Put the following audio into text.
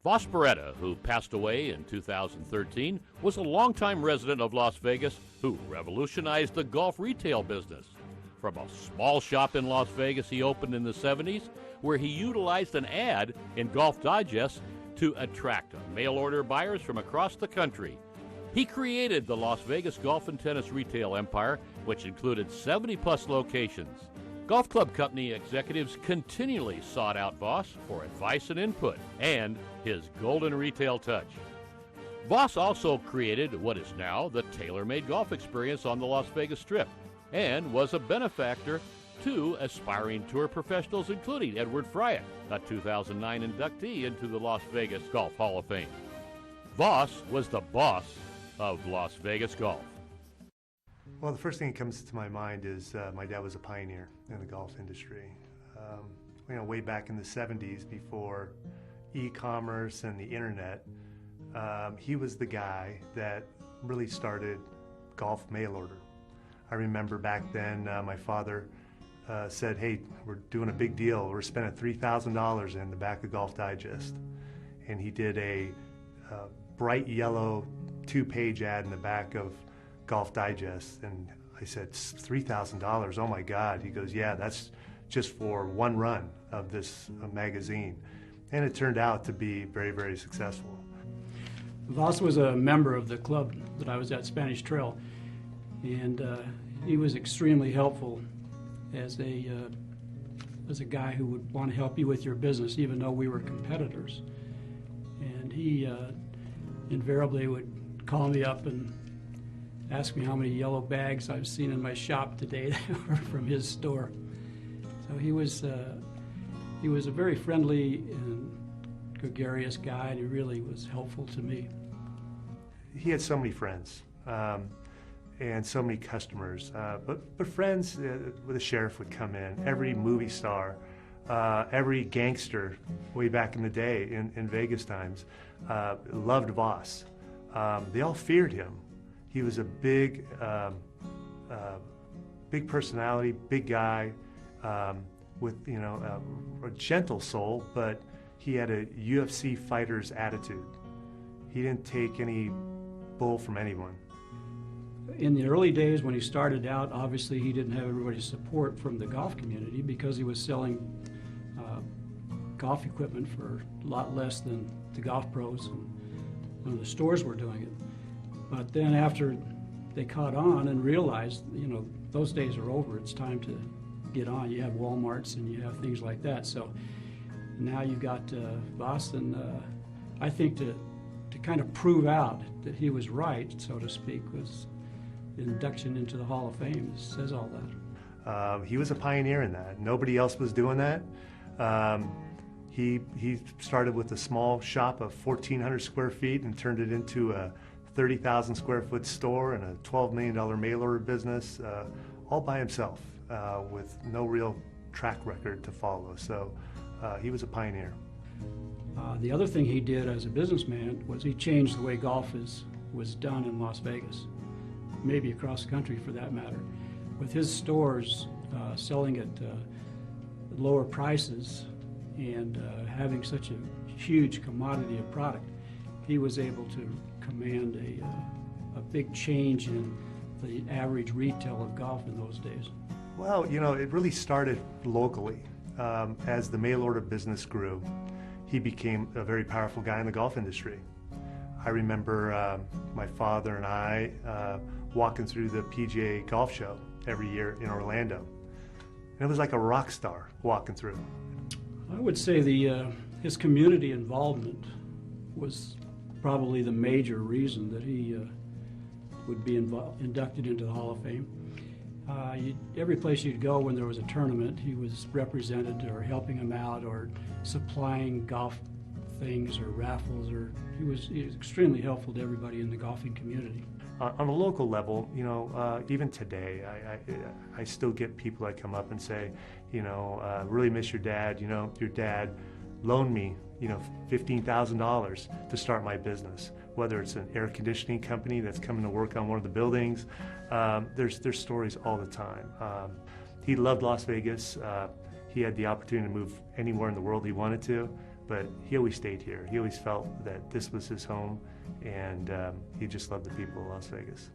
Voss Boreta, who passed away in 2013, was a longtime resident of Las Vegas who revolutionized the golf retail business. From a small shop in Las Vegas he opened in the 70s, where he utilized an ad in Golf Digest to attract mail-order buyers from across the country. He created the Las Vegas golf and tennis retail empire, which included 70-plus locations. Golf club company executives continually sought out Voss for advice and input, and his golden retail touch. Voss also created what is now the TaylorMade Golf Experience on the Las Vegas Strip, and was a benefactor to aspiring tour professionals, including Edward Fryatt, a 2009 inductee into the Las Vegas Golf Hall of Fame. Voss was the boss of Las Vegas golf. Well, the first thing that comes to my mind is my dad was a pioneer in the golf industry. Way back in the 70s, before e-commerce and the internet, he was the guy that really started golf mail order. I remember back then my father said, hey, we're doing a big deal. We're spending $3,000 in the back of Golf Digest. And he did a bright yellow 2-page ad in the back of Golf Digest, and I said, $3,000, oh my God. He goes, yeah, that's just for one run of this magazine. And it turned out to be very, very successful. Voss was a member of the club that I was at, Spanish Trail, and he was extremely helpful as a guy who would want to help you with your business, even though we were competitors. And he invariably would call me up and ask me how many yellow bags I've seen in my shop today that were from his store. So he was a very friendly and gregarious guy, and he really was helpful to me. He had so many friends and so many customers, but friends. The sheriff would come in, every movie star, every gangster way back in the day in Vegas times loved Voss. They all feared him. He was a big personality, big guy, with a gentle soul, but he had a UFC fighter's attitude. He didn't take any bull from anyone. In the early days when he started out, obviously he didn't have everybody's support from the golf community because he was selling golf equipment for a lot less than the golf pros and the stores were doing it. But then after they caught on and realized, those days are over, it's time to get on. You have Walmarts and you have things like that. So now you've got Voss, and I think to kind of prove out that he was right, so to speak, was induction into the Hall of Fame. It says all that. He was a pioneer in that. Nobody else was doing that. He started with a small shop of 1,400 square feet and turned it into a 30,000 square foot store and a $12 million mail order business, all by himself, with no real track record to follow. So he was a pioneer. The other thing he did as a businessman was he changed the way golf was done in Las Vegas, maybe across the country for that matter. With his stores selling at lower prices and having such a huge commodity of product, he was able to command a big change in the average retail of golf in those days. Well, it really started locally. As the mail order business grew, he became a very powerful guy in the golf industry. I remember my father and I walking through the PGA golf show every year in Orlando. And it was like a rock star walking through. I would say his community involvement was probably the major reason that he would be inducted into the Hall of Fame. Every place you'd go when there was a tournament, he was represented or helping them out or supplying golf things or raffles, or he was extremely helpful to everybody in the golfing community. On a local level, even today, I still get people that come up and say, really miss your dad. Your dad loaned me, $15,000 to start my business. Whether it's an air conditioning company that's coming to work on one of the buildings, there's stories all the time. He loved Las Vegas. He had the opportunity to move anywhere in the world he wanted to, but he always stayed here. He always felt that this was his home, and he just loved the people of Las Vegas.